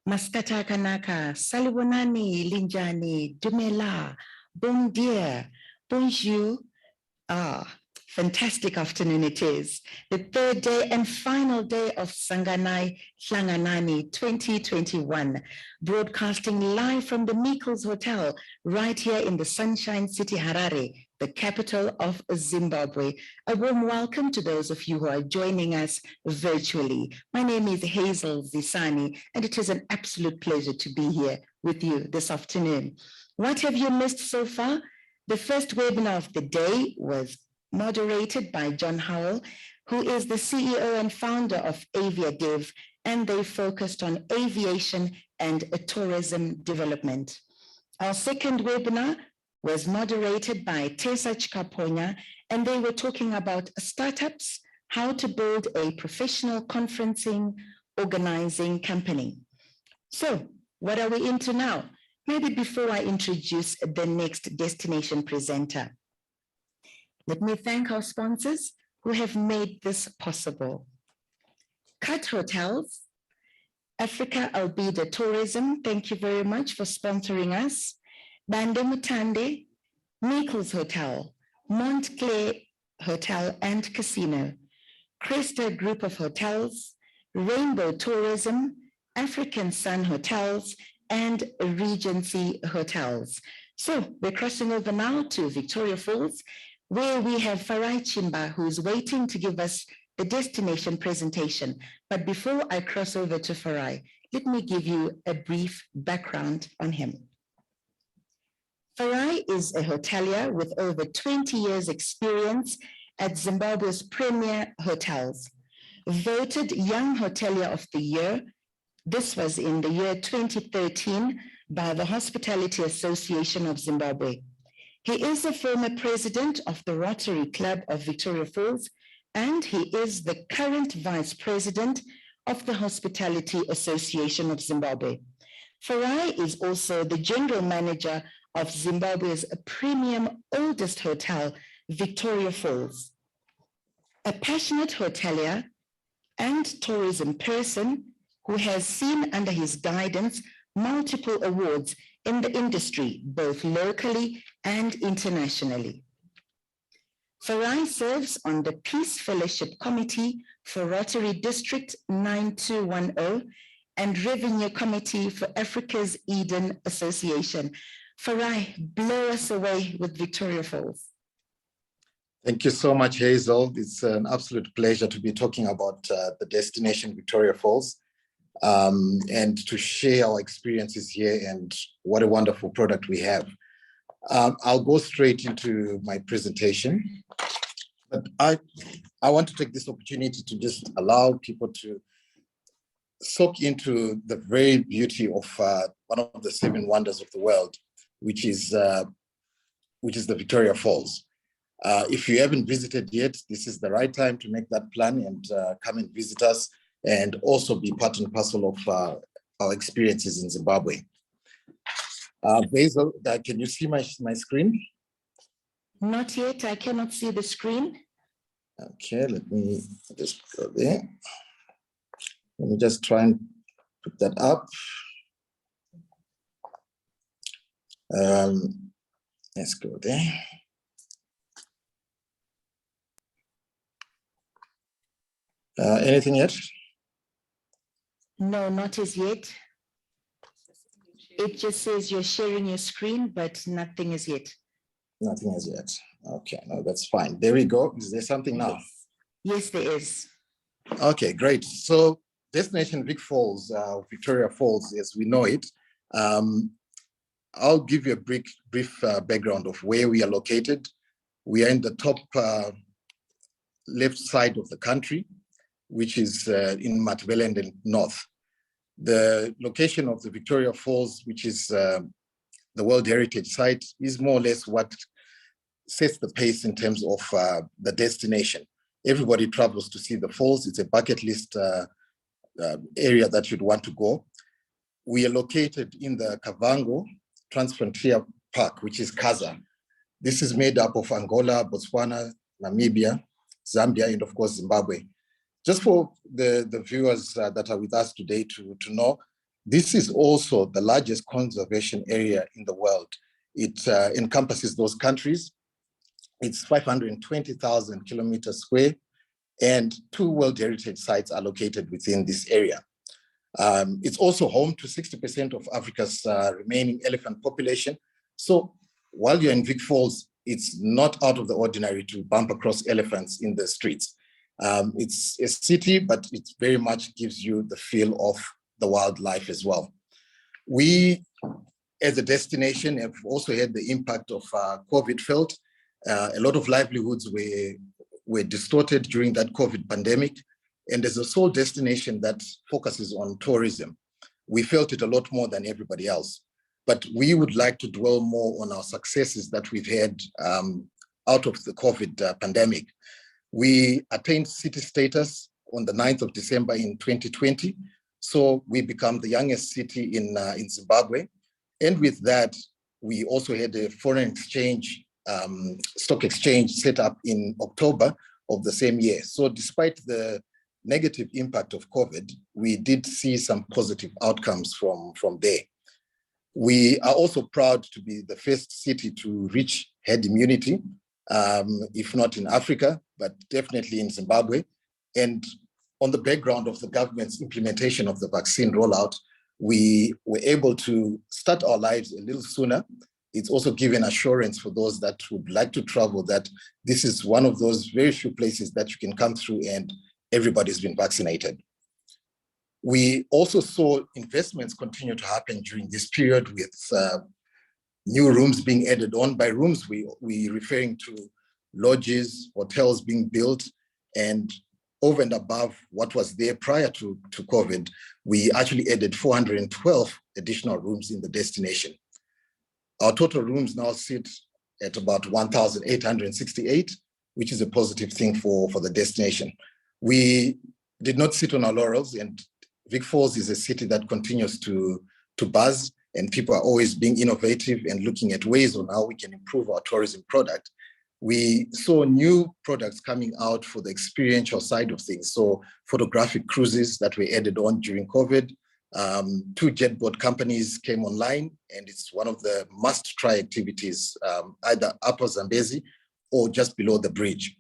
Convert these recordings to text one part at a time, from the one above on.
Maskata kanaka, salibonani, linjani, dumela, bon dia, bonjour. Fantastic afternoon it is. The third day and final day of Sanganai Hlanganani 2021, broadcasting live from the Meikles Hotel right here in the Sunshine City, Harare, the capital of Zimbabwe. A warm welcome to those of you who are joining us virtually. My name is Hazel Zisani, and it is an absolute pleasure to be here with you this afternoon. What have you missed so far? The first webinar of the day was moderated by John Howell, who is the CEO and founder of AviaDev, and they focused on aviation and tourism development. Our second webinar was moderated by Tessa Chikaponya, and they were talking about startups, how to build a professional conferencing organizing company. So what are we into now? Maybe before I introduce the next destination presenter, let me thank our sponsors who have made this possible. Cut Hotels, Africa Albida Tourism, thank you very much for sponsoring us. Bande Mutande, Meikles Hotel, Montclair Hotel and Casino, Cresta Group of Hotels, Rainbow Tourism, African Sun Hotels, and Regency Hotels. So we're crossing over now to Victoria Falls, where we have Farai Chimba, who's waiting to give us the destination presentation. But before I cross over to Farai, let me give you a brief background on him. Farai is a hotelier with over 20 years experience at Zimbabwe's premier hotels. Voted Young Hotelier of the Year, this was in the year 2013 by the Hospitality Association of Zimbabwe. He is a former president of the Rotary Club of Victoria Falls, and he is the current vice president of the Hospitality Association of Zimbabwe. Farai is also the general manager of Zimbabwe's premium oldest hotel, Victoria Falls. A passionate hotelier and tourism person who has seen under his guidance multiple awards in the industry, both locally and internationally. Farai serves on the Peace Fellowship Committee for Rotary District 9210 and Revenue Committee for Africa's Eden Association. Farai, blow us away with Victoria Falls. Thank you so much, Hazel. It's an absolute pleasure to be talking about the destination Victoria Falls. And to share our experiences here and what a wonderful product we have. I'll go straight into my presentation, but I want to take this opportunity to just allow people to soak into the very beauty of one of the 7 wonders of the world, which is the Victoria Falls. If you haven't visited yet, this is the right time to make that plan and come and visit us, and also be part and parcel of our experiences in Zimbabwe. Basil, can you see my screen? Not yet, I cannot see the screen. Okay, let me just go there. Let me just try and put that up. Let's go there. Anything yet? No, not as yet. It just says you're sharing your screen, but nothing as yet. Nothing as yet. Okay, no, that's fine. There we go. Is there something now? Yes, there is. Okay, great. So Destination Vic Falls, Victoria Falls, as we know it. I'll give you a brief background of where we are located. We are in the top left side of the country, which is in Matabeleland North. The location of the Victoria Falls, which is the World Heritage Site, is more or less what sets the pace in terms of the destination. Everybody travels to see the falls. It's a bucket list area that you'd want to go. We are located in the Kavango Transfrontier Park, which is Kaza. This is made up of Angola, Botswana, Namibia, Zambia, and of course, Zimbabwe. Just for the viewers that are with us today to know, This is also the largest conservation area in the world. It encompasses those countries. It's 520,000 kilometers square, and 2 World Heritage Sites are located within this area. It's also home to 60% of Africa's remaining elephant population. So while you're in Vic Falls, it's not out of the ordinary to bump across elephants in the streets. It's a city, but it very much gives you the feel of the wildlife as well. We, as a destination, have also had the impact of COVID felt. A lot of livelihoods were distorted during that COVID pandemic. And as a sole destination that focuses on tourism, we felt it a lot more than everybody else. But we would like to dwell more on our successes that we've had out of the COVID pandemic. We attained city status on the 9th of December in 2020. So we become the youngest city in Zimbabwe. And with that, we also had a foreign exchange, stock exchange set up in October of the same year. So despite the negative impact of COVID, we did see some positive outcomes from there. We are also proud to be the first city to reach herd immunity, if not in Africa, but definitely in Zimbabwe. And on the background of the government's implementation of the vaccine rollout, we were able to start our lives a little sooner. It's also given assurance for those that would like to travel that this is one of those very few places that you can come through and everybody's been vaccinated. We also saw investments continue to happen during this period with new rooms being added on. By rooms, we referring to lodges, hotels being built, and over and above what was there prior to COVID, we actually added 412 additional rooms in the destination. Our total rooms now sit at about 1,868, which is a positive thing for the destination. We did not sit on our laurels, and Vic Falls is a city that continues to buzz, and people are always being innovative and looking at ways on how we can improve our tourism product. We saw new products coming out for the experiential side of things. So photographic cruises that were added on during COVID. 2 jet boat companies came online, and it's one of the must-try activities, either upper Zambezi or just below the bridge.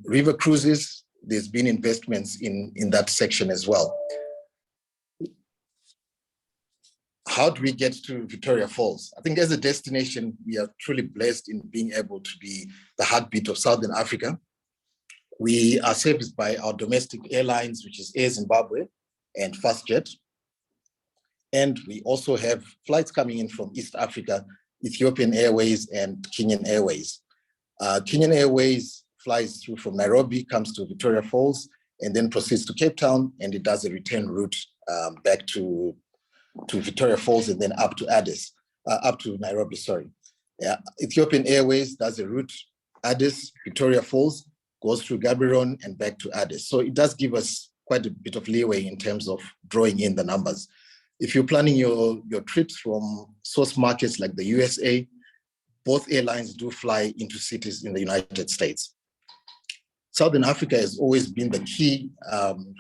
River cruises, there's been investments in that section as well. How do we get to Victoria Falls? I think as a destination, we are truly blessed in being able to be the heartbeat of Southern Africa. We are serviced by our domestic airlines, which is Air Zimbabwe and FastJet. And we also have flights coming in from East Africa, Ethiopian Airways and Kenyan Airways. Kenyan Airways flies through from Nairobi, comes to Victoria Falls, and then proceeds to Cape Town, and it does a return route back to Victoria Falls and then up to Addis, up to Nairobi, sorry. Ethiopian Airways does a route, Addis, Victoria Falls, goes through Gaborone and back to Addis. So it does give us quite a bit of leeway in terms of drawing in the numbers. If you're planning your trips from source markets like the USA, both airlines do fly into cities in the United States. Southern Africa has always been the key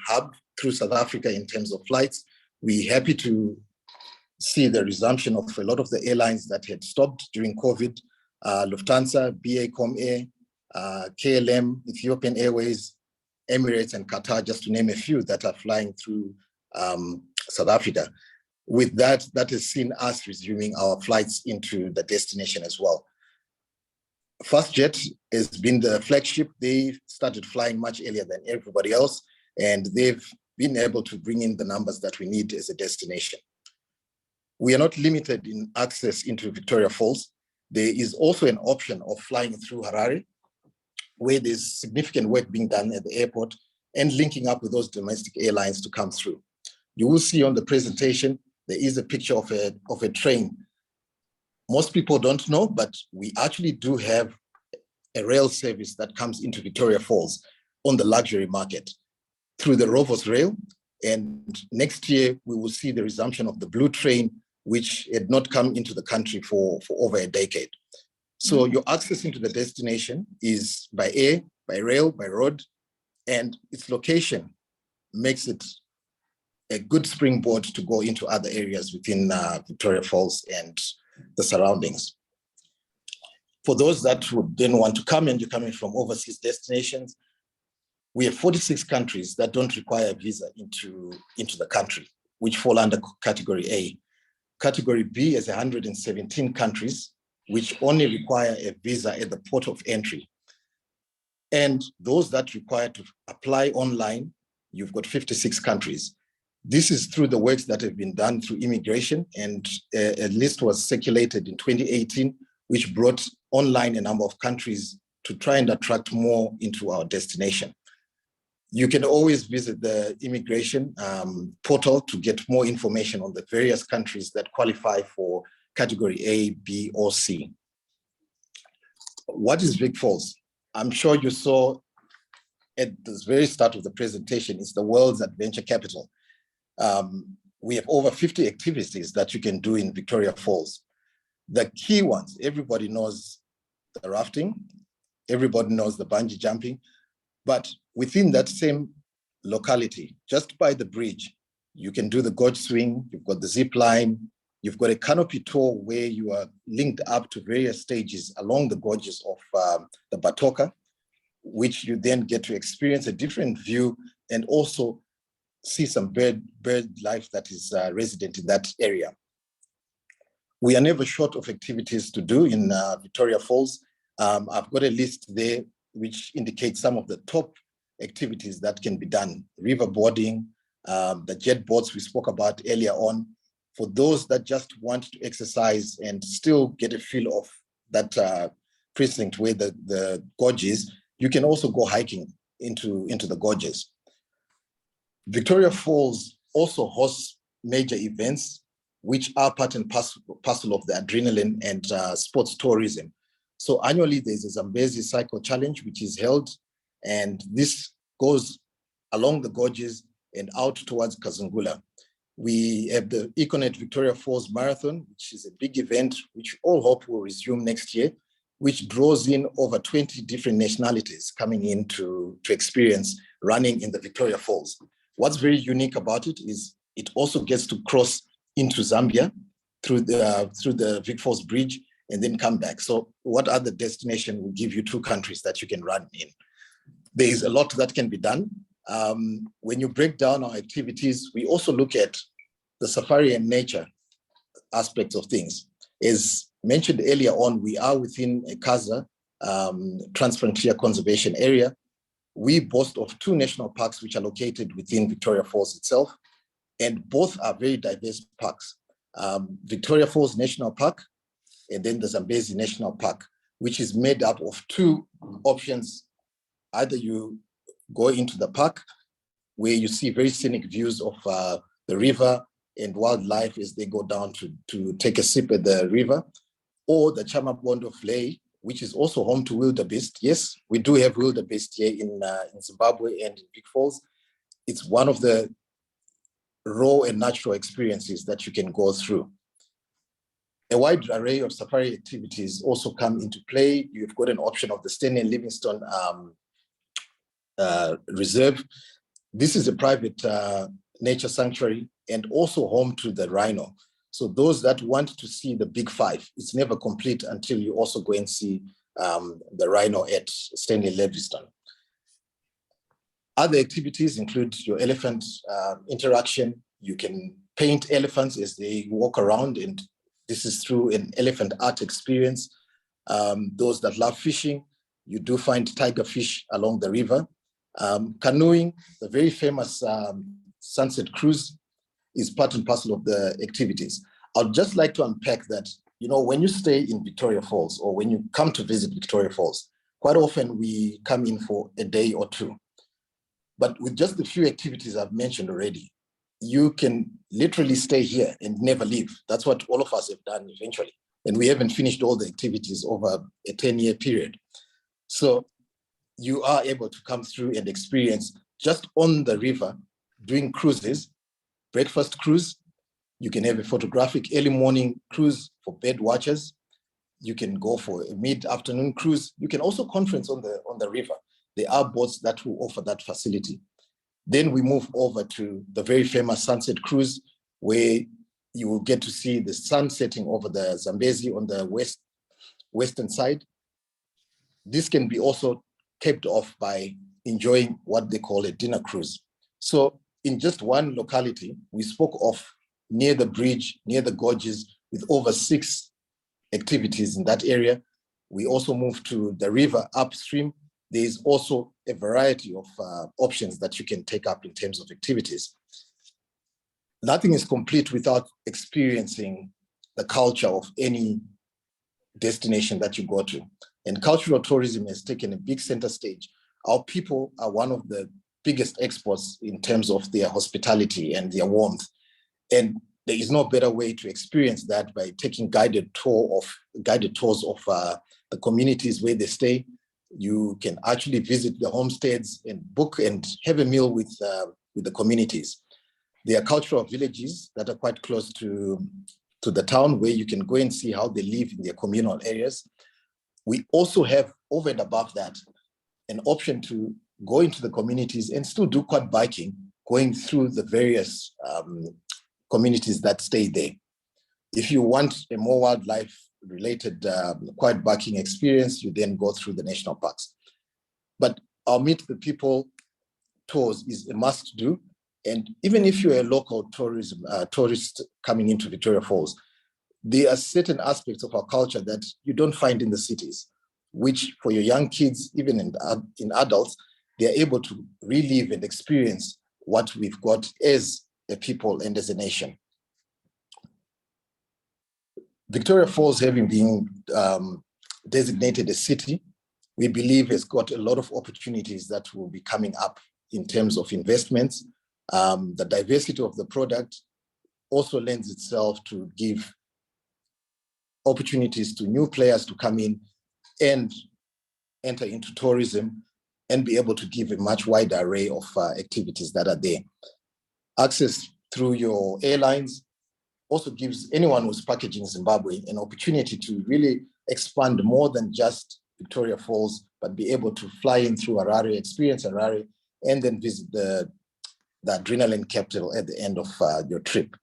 hub through South Africa in terms of flights. We're happy to see the resumption of a lot of the airlines that had stopped during COVID, Lufthansa, BA Comair, KLM, Ethiopian Airways, Emirates, and Qatar, just to name a few that are flying through South Africa. With that, that has seen us resuming our flights into the destination as well. FastJet has been the flagship. They started flying much earlier than everybody else, and they've been able to bring in the numbers that we need as a destination. We are not limited in access into Victoria Falls. There is also an option of flying through Harare, where there's significant work being done at the airport and linking up with those domestic airlines to come through. You will see on the presentation, there is a picture of a train. Most people don't know, but we actually do have a rail service that comes into Victoria Falls on the luxury market through the Rovos Rail. And next year, we will see the resumption of the Blue Train, which had not come into the country for over a decade. So your access into the destination is by air, by rail, by road, and its location makes it a good springboard to go into other areas within Victoria Falls and the surroundings. For those that would then want to come and you're coming from overseas destinations, we have 46 countries that don't require a visa into the country, which fall under category A. Category B is 117 countries, which only require a visa at the port of entry. And those that require to apply online, you've got 56 countries. This is through the works that have been done through immigration, and a list was circulated in 2018, which brought online a number of countries to try and attract more into our destination. You can always visit the immigration portal to get more information on the various countries that qualify for category A, B, or C. What is Vic Falls? I'm sure you saw at the very start of the presentation, it's the world's adventure capital. We have over 50 activities that you can do in Victoria Falls. The key ones, everybody knows the rafting, everybody knows the bungee jumping, but within that same locality, just by the bridge, you can do the gorge swing, you've got the zip line, you've got a canopy tour where you are linked up to various stages along the gorges of the Batoka, which you then get to experience a different view and also see some bird life that is resident in that area. We are never short of activities to do in Victoria Falls. I've got a list there which indicates some of the top activities that can be done. River boarding, the jet boats we spoke about earlier on. For those that just want to exercise and still get a feel of that precinct where the gorge is, you can also go hiking into the gorges. Victoria Falls also hosts major events, which are part and parcel of the adrenaline and sports tourism. So annually, there's a Zambezi Cycle Challenge, which is held, and this goes along the gorges and out towards Kazungula. We have the Econet Victoria Falls Marathon, which is a big event, which all hope will resume next year, which draws in over 20 different nationalities coming in to experience running in the Victoria Falls. What's very unique about it is it also gets to cross into Zambia through the Vic Falls Bridge and then come back. So what other destination will give you two countries that you can run in? There is a lot that can be done. When you break down our activities, we also look at the safari and nature aspects of things. As mentioned earlier on, we are within a CASA, Transfrontier Conservation Area. We boast of 2 national parks which are located within Victoria Falls itself, and both are very diverse parks. Victoria Falls National Park, and then the Zambezi National Park, which is made up of 2 options. Either you go into the park where you see very scenic views of the river and wildlife as they go down to take a sip at the river, or the Chamabondo Flay, which is also home to wildebeest. Yes, we do have wildebeest here in Zimbabwe and in Vic Falls. It's one of the raw and natural experiences that you can go through. A wide array of safari activities also come into play. You've got an option of the Stanley and Livingston Reserve. This is a private nature sanctuary and also home to the rhino. So those that want to see the big 5, it's never complete until you also go and see the rhino at Stanley Livingston. Other activities include your elephant interaction. You can paint elephants as they walk around, and this is through an elephant art experience. Those that love fishing, you do find tiger fish along the river. Canoeing, the very famous sunset cruise, is part and parcel of the activities. I'd just like to unpack that, when you stay in Victoria Falls or when you come to visit Victoria Falls, quite often we come in for a day or 2. But with just the few activities I've mentioned already, you can literally stay here and never leave. That's what all of us have done eventually. And we haven't finished all the activities over a 10-year period. So you are able to come through and experience just on the river, doing cruises, breakfast cruise. You can have a photographic early morning cruise for bird watchers. You can go for a mid-afternoon cruise. You can also conference on the river. There are boats that will offer that facility. Then we move over to the very famous sunset cruise, where you will get to see the sun setting over the Zambezi on the western side. This can be also capped off by enjoying what they call a dinner cruise. So in just one locality, we spoke of near the bridge, near the gorges, with over 6 activities in that area. We also moved to the river upstream. There is also a variety of options that you can take up in terms of activities. Nothing is complete without experiencing the culture of any destination that you go to. And cultural tourism has taken a big center stage. Our people are one of the biggest exports in terms of their hospitality and their warmth. And there is no better way to experience that by taking guided tours of the communities where they stay. You can actually visit the homesteads and book and have a meal with the communities. There are cultural villages that are quite close to the town, where you can go and see how they live in their communal areas. We also have, over and above that, an option to go into the communities and still do quad biking, going through the various communities that stay there. If you want a more wildlife-related quad biking experience, you then go through the national parks. But our Meet the People tours is a must-do. And even if you're a local tourist coming into Victoria Falls, there are certain aspects of our culture that you don't find in the cities, which for your young kids, even in adults, they are able to relive and experience what we've got as a people and as a nation. Victoria Falls, having been designated a city, we believe has got a lot of opportunities that will be coming up in terms of investments. The diversity of the product also lends itself to give opportunities to new players to come in and enter into tourism and be able to give a much wider array of activities that are there. Access through your airlines also gives anyone who's packaging Zimbabwe an opportunity to really expand more than just Victoria Falls, but be able to fly in through Harare, experience Harare, and then visit the adrenaline capital at the end of your trip.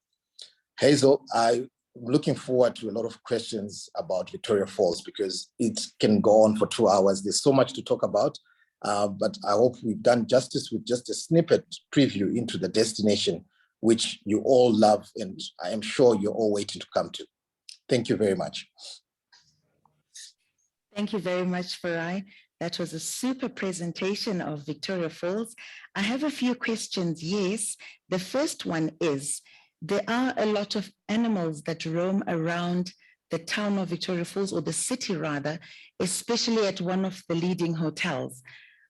Hazel, I'm looking forward to a lot of questions about Victoria Falls, because it can go on for 2 hours. There's so much to talk about, but I hope we've done justice with just a snippet preview into the destination, which you all love, and I am sure you're all waiting to come to. Thank you very much. Thank you very much, Farai. That was a super presentation of Victoria Falls. I have a few questions. Yes, the first one is, there are a lot of animals that roam around the town of Victoria Falls, or the city rather, especially at one of the leading hotels.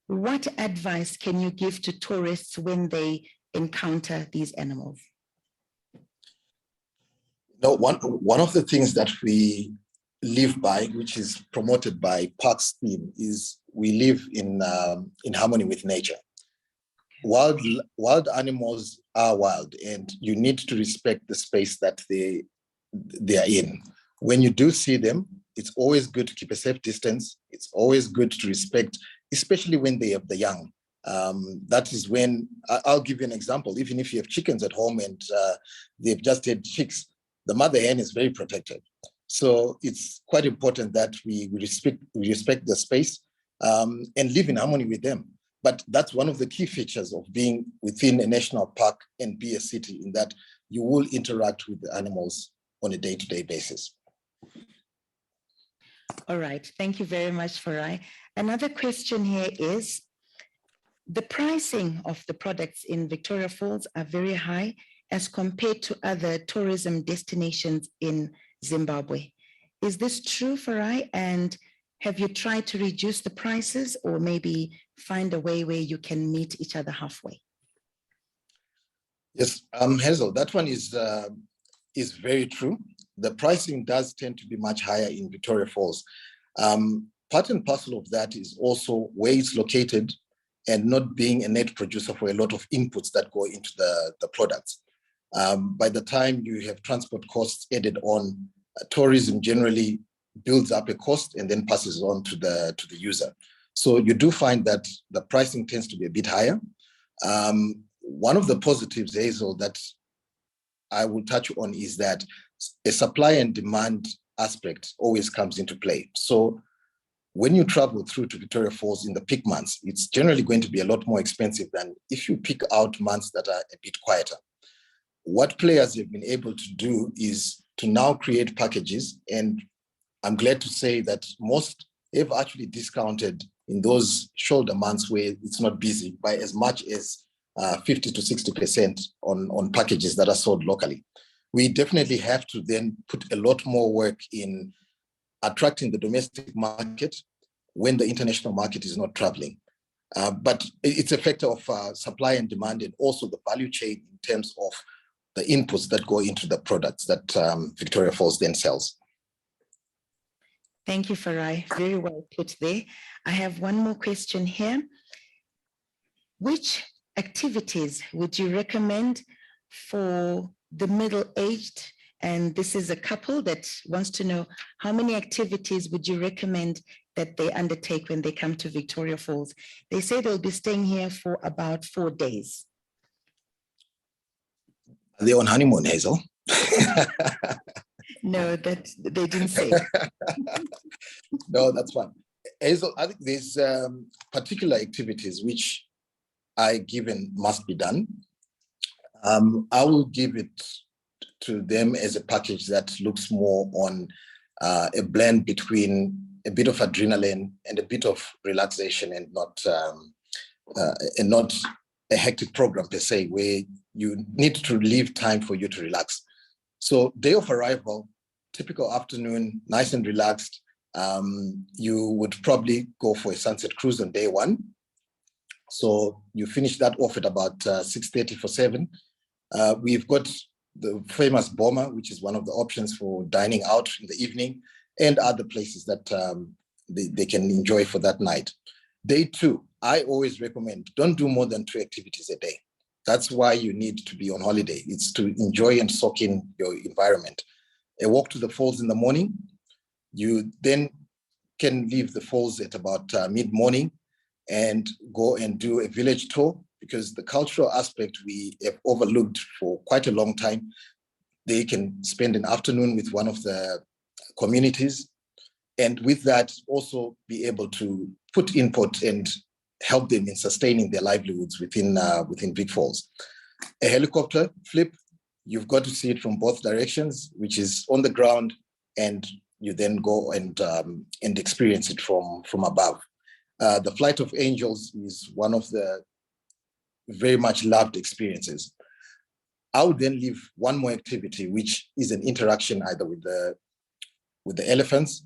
What advice can you give to tourists when they encounter these animals? No, one of the things that we live by, which is promoted by Parks theme, is we live in harmony with nature. Wild animals are wild, and you need to respect the space that they are in. When you do see them, it's always good to keep a safe distance. It's always good to respect, especially when they have the young. That is when, I'll give you an example. Even if you have chickens at home and they've just had chicks, the mother hen is very protected. So it's quite important that we respect the space and live in harmony with them. But that's one of the key features of being within a national park and be a city, in that you will interact with the animals on a day-to-day basis. All right, thank you very much, Farai. Another question here is, the pricing of the products in Victoria Falls are very high as compared to other tourism destinations in Zimbabwe. Is this true, Farai? And have you tried to reduce the prices, or maybe find a way where you can meet each other halfway? Yes, Hazel, that one is very true. The pricing does tend to be much higher in Victoria Falls. Part and parcel of that is also where it's located and not being a net producer for a lot of inputs that go into the products. By the time you have transport costs added on, tourism generally builds up a cost and then passes on to the user. So you do find that the pricing tends to be a bit higher, One of the positives, Hazel, that I will touch on is that a supply and demand aspect always comes into play. So when you travel through to Victoria Falls in the peak months, it's generally going to be a lot more expensive than if you pick out months that are a bit quieter. What players have been able to do is to now create packages, and I'm glad to say that most have actually discounted in those shoulder months where it's not busy by as much as 50 to 60% on packages that are sold locally. We definitely have to then put a lot more work in attracting the domestic market when the international market is not traveling. But it's a factor of supply and demand, and also the value chain in terms of the inputs that go into the products that Victoria Falls then sells. Thank you, Farai. Very well put there. I have one more question here. Which activities would you recommend for the middle-aged? And this is a couple that wants to know, how many activities would you recommend that they undertake when they come to Victoria Falls? They say they'll be staying here for about 4 days. Are they on honeymoon, Hazel? No, that they didn't say. No, that's fine. Hazel, I think there's particular activities which I given must be done. I will give it to them as a package that looks more on a blend between a bit of adrenaline and a bit of relaxation, and not a hectic program per se, where you need to leave time for you to relax. So day of arrival, typical afternoon, nice and relaxed. You would probably go for a sunset cruise on day one. So you finish that off at about 6:30 for 7. We've got the famous Boma, which is one of the options for dining out in the evening, and other places that they can enjoy for that night. Day 2, I always recommend, don't do more than 2 activities a day. That's why you need to be on holiday. It's to enjoy and soak in your environment. A walk to the falls in the morning. You then can leave the falls at about mid-morning and go and do a village tour, because the cultural aspect we have overlooked for quite a long time. They can spend an afternoon with one of the communities, and with that also be able to put input and help them in sustaining their livelihoods within Vic Falls. A helicopter flip, you've got to see it from both directions, which is on the ground, and you then go and experience it from above. The Flight of Angels is one of the very much loved experiences. I would then leave one more activity, which is an interaction either with the elephants,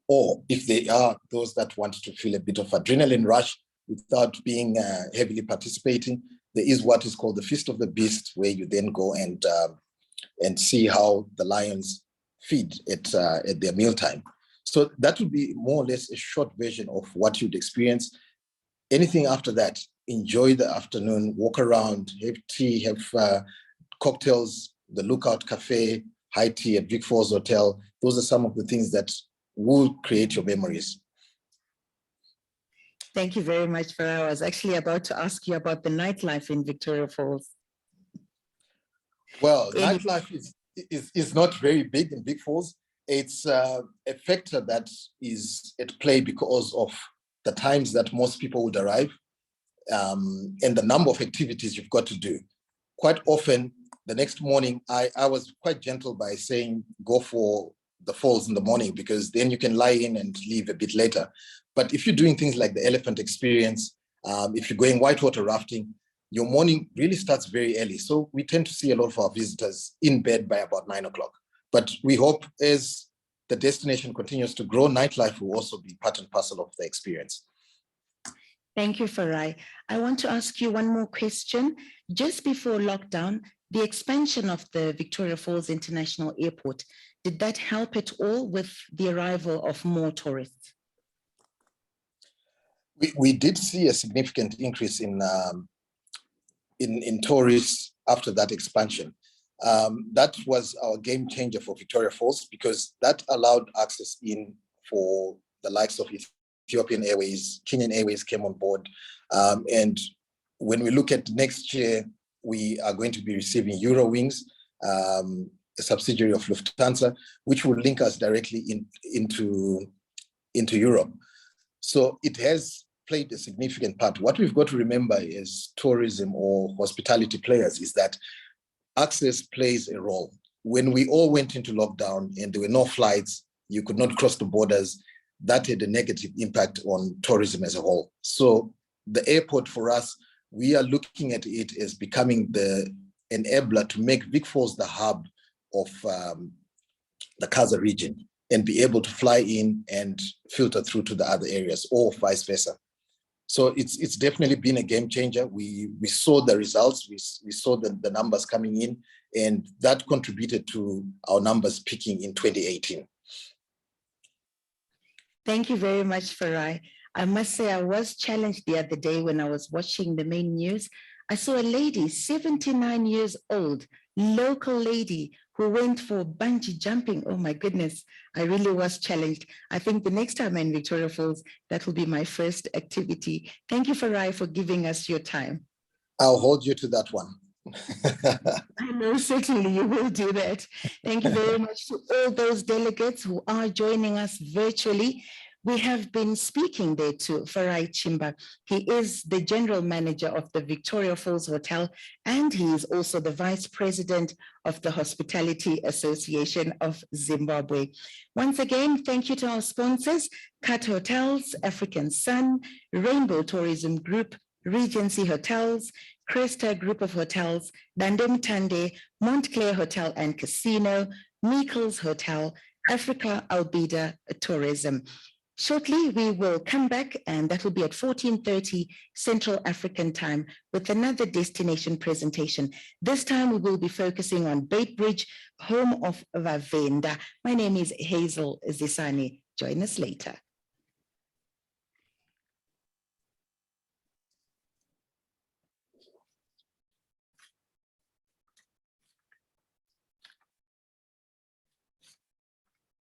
or if they are those that want to feel a bit of adrenaline rush without being heavily participating, there is what is called the Feast of the Beast, where you then go and see how the lions feed at their mealtime. So that would be more or less a short version of what you'd experience. Anything after that, enjoy the afternoon, walk around, have tea, have cocktails, the Lookout Cafe, high tea at Vic Falls Hotel. Those are some of the things that will create your memories. Thank you very much, Farah. I was actually about to ask you about the nightlife in Victoria Falls. Well, nightlife is not very big in Vic Falls. It's a factor that is at play because of the times that most people would arrive, and the number of activities you've got to do. Quite often, the next morning, I was quite gentle by saying, go for the falls in the morning, because then you can lie in and leave a bit later. But if you're doing things like the elephant experience, if you're going whitewater rafting, your morning really starts very early. So we tend to see a lot of our visitors in bed by about 9 o'clock. But we hope as the destination continues to grow, nightlife will also be part and parcel of the experience. Thank you, Farai. I want to ask you one more question. Just before lockdown, the expansion of the Victoria Falls International Airport, did that help at all with the arrival of more tourists? We did see a significant increase in tourists after that expansion. That was our game changer for Victoria Falls, because that allowed access in for the likes of Ethiopian Airways. Kenyan Airways came on board, and when we look at next year, we are going to be receiving Eurowings, a subsidiary of Lufthansa, which will link us directly into Europe. So it has played a significant part. What we've got to remember as tourism or hospitality players is that access plays a role. When we all went into lockdown and there were no flights, you could not cross the borders, that had a negative impact on tourism as a whole. So the airport for us, we are looking at it as becoming the enabler to make Vic Falls the hub of the Gaza region and be able to fly in and filter through to the other areas or vice versa. So it's definitely been a game changer. We saw the results, we saw the numbers coming in, and that contributed to our numbers peaking in 2018. Thank you very much, Farai. I must say I was challenged the other day when I was watching the main news. I saw a lady, 79 years old, local lady, who went for bungee jumping. Oh my goodness, I really was challenged. I think the next time I'm in Victoria Falls, that will be my first activity. Thank you, Farai, for giving us your time. I'll hold you to that one. I know certainly you will do that. Thank you very much to all those delegates who are joining us virtually. We have been speaking there to Farai Chimba. He is the general manager of the Victoria Falls Hotel, and he is also the vice president of the Hospitality Association of Zimbabwe. Once again, thank you to our sponsors, Cat Hotels, African Sun, Rainbow Tourism Group, Regency Hotels, Cresta Group of Hotels, Dandem Tande, Montclair Hotel and Casino, Meikles Hotel, Africa Albida Tourism. Shortly, we will come back, and that will be at 14:30 Central African time with another destination presentation. This time, we will be focusing on Beitbridge, home of Vavenda. My name is Hazel Zisani. Join us later.